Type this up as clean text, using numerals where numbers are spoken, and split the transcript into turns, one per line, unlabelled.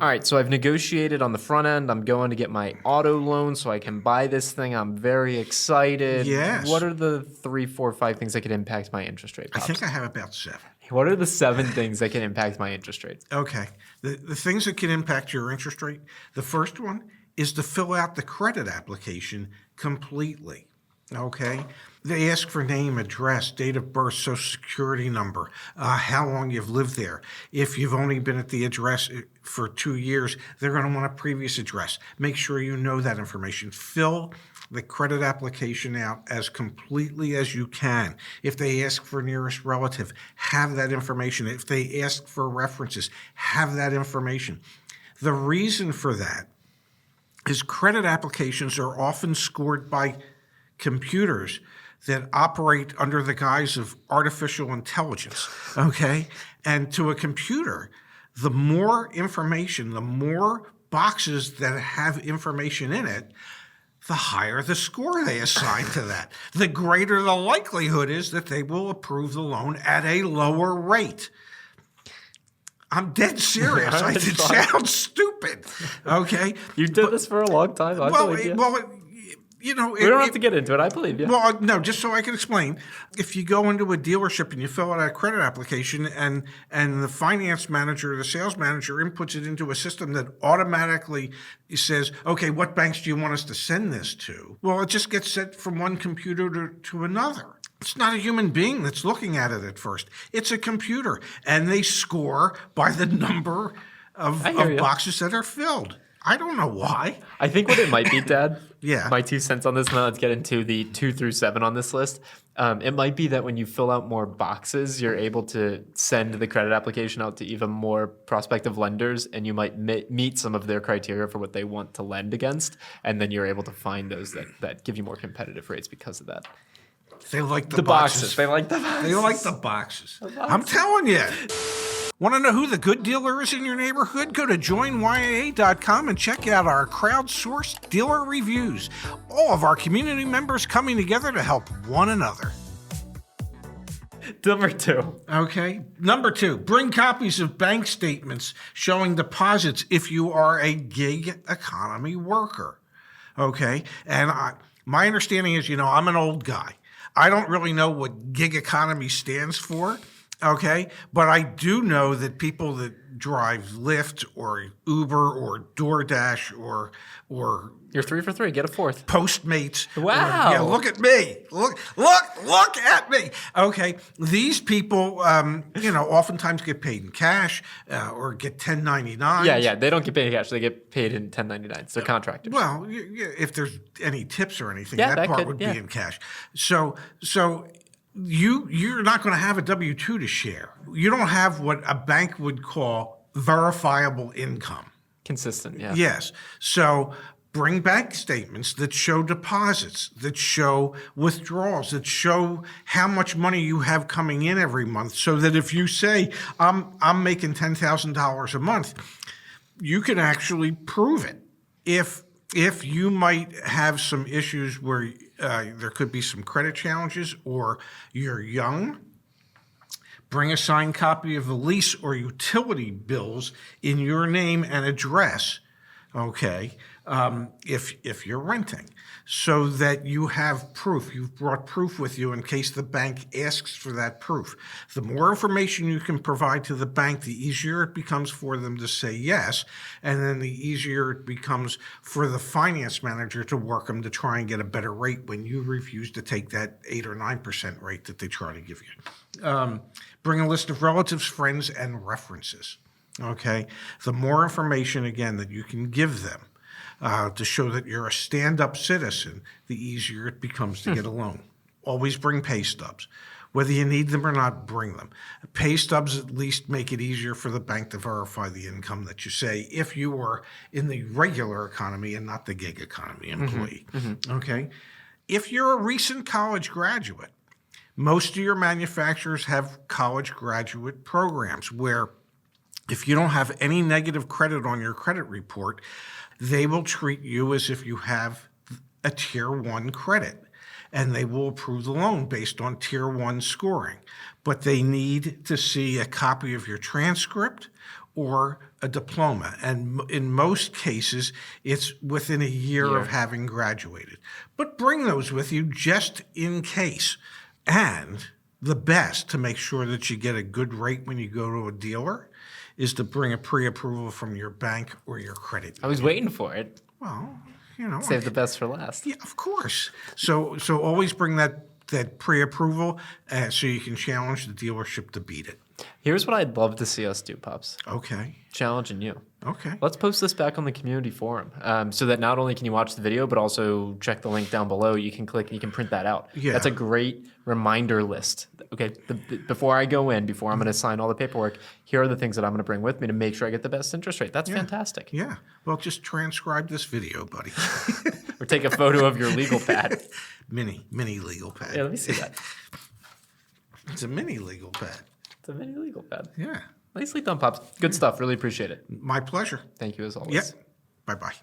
all right, so I've negotiated on the front end. I'm going to get my auto loan so I can buy this thing. I'm very excited.
Yes.
What are the 3, 4, 5 things that could impact my interest rate,
I
Pops?
think I have about 7.
What are the 7 things that can impact my interest rates?
Okay. The things that can impact your interest rate, the first one is to fill out the credit application completely. Okay? They ask for name, address, date of birth, social security number, how long you've lived there. If you've only been at the address for 2 years, they're going to want a previous address. Make sure you know that information. Fill the credit application out as completely as you can. If they ask for nearest relative, have that information. If they ask for references, have that information. The reason for that is credit applications are often scored by computers that operate under the guise of artificial intelligence, okay? And to a computer, the more information, the more boxes that have information in it, the higher the score they assign to that. The greater the likelihood is that they will approve the loan at a lower rate. I'm dead serious. It sounds stupid, okay?
You did this for a long time. I believe you.
You know,
we don't have to get into it. I believe you.
Well, no, just so I can explain. If you go into a dealership and you fill out a credit application and the finance manager or the sales manager inputs it into a system that automatically says, okay, what banks do you want us to send this to? Well, it just gets sent from one computer to another. It's not a human being that's looking at it at first. It's a computer, and they score by the number of boxes that are filled. I don't know why.
I think what it might be, Dad.
Yeah.
My 2 cents on this. Now let's get into the 2 through 7 on this list. It might be that when you fill out more boxes, you're able to send the credit application out to even more prospective lenders, and you might meet some of their criteria for what they want to lend against, and then you're able to find those that give you more competitive rates because of that.
They like the boxes.
They like the boxes.
They like the boxes. I'm telling you. Want to know who the good dealer is in your neighborhood? Go to joinyaa.com and check out our crowdsourced dealer reviews. All of our community members coming together to help one another.
Number 2.
Okay. Number 2, bring copies of bank statements showing deposits if you are a gig economy worker. Okay. And my understanding is, I'm an old guy. I don't really know what gig economy stands for. Okay, but I do know that people that drive Lyft or Uber or DoorDash or
you're 3 for 3. Get a 4th.
Postmates.
Wow.
Look at me. Look at me. Okay, these people, oftentimes get paid in cash or get 1099s.
Yeah. They don't get paid in cash. They get paid in 1099s. They're contractors.
Well, if there's any tips or anything, that part would be in cash. So. You're not going to have a W-2 to share. You don't have what a bank would call verifiable income.
Consistent, yeah.
Yes. So bring bank statements that show deposits, that show withdrawals, that show how much money you have coming in every month, so that if you say, I'm making $10,000 a month, you can actually prove it. If you might have some issues where there could be some credit challenges or you're young, bring a signed copy of the lease or utility bills in your name and address, okay, if you're renting, so that you have proof. You've brought proof with you in case the bank asks for that proof. The more information you can provide to the bank, the easier it becomes for them to say yes, and then the easier it becomes for the finance manager to work them to try and get a better rate when you refuse to take that 8 or 9% rate that they try to give you. Bring a list of relatives, friends, and references. Okay? The more information, again, that you can give them to show that you're a stand-up citizen, the easier it becomes to get a loan. Always bring pay stubs. Whether you need them or not, bring them. Pay stubs at least make it easier for the bank to verify the income that you say if you are in the regular economy and not the gig economy employee. Okay? If you're a recent college graduate, most of your manufacturers have college graduate programs where if you don't have any negative credit on your credit report, they will treat you as if you have a Tier 1 credit, and they will approve the loan based on Tier 1 scoring. But they need to see a copy of your transcript or a diploma. And in most cases, it's within a year of having graduated. But bring those with you just in case. And the best to make sure that you get a good rate when you go to a dealer is to bring a pre-approval from your bank or your credit union.
I was waiting for it.
Well, you know.
Save the best for last.
Yeah, of course. So always bring that pre-approval so you can challenge the dealership to beat it.
Here's what I'd love to see us do, Pops.
Okay.
Challenging you.
Okay.
Let's post this back on the community forum so that not only can you watch the video, but also check the link down below. You can click and you can print that out.
Yeah.
That's a great reminder list. Okay, before I go in, before I'm going to sign all the paperwork, here are the things that I'm going to bring with me to make sure I get the best interest rate. That's fantastic.
Yeah. Well, just transcribe this video, buddy.
Or take a photo of your legal pad.
Mini legal pad.
Yeah, let me see that.
It's a mini legal pad.
It's a mini legal pad.
Yeah.
Nicely done, Pops. Good stuff. Really appreciate it.
My pleasure.
Thank you as always.
Yep. Bye-bye.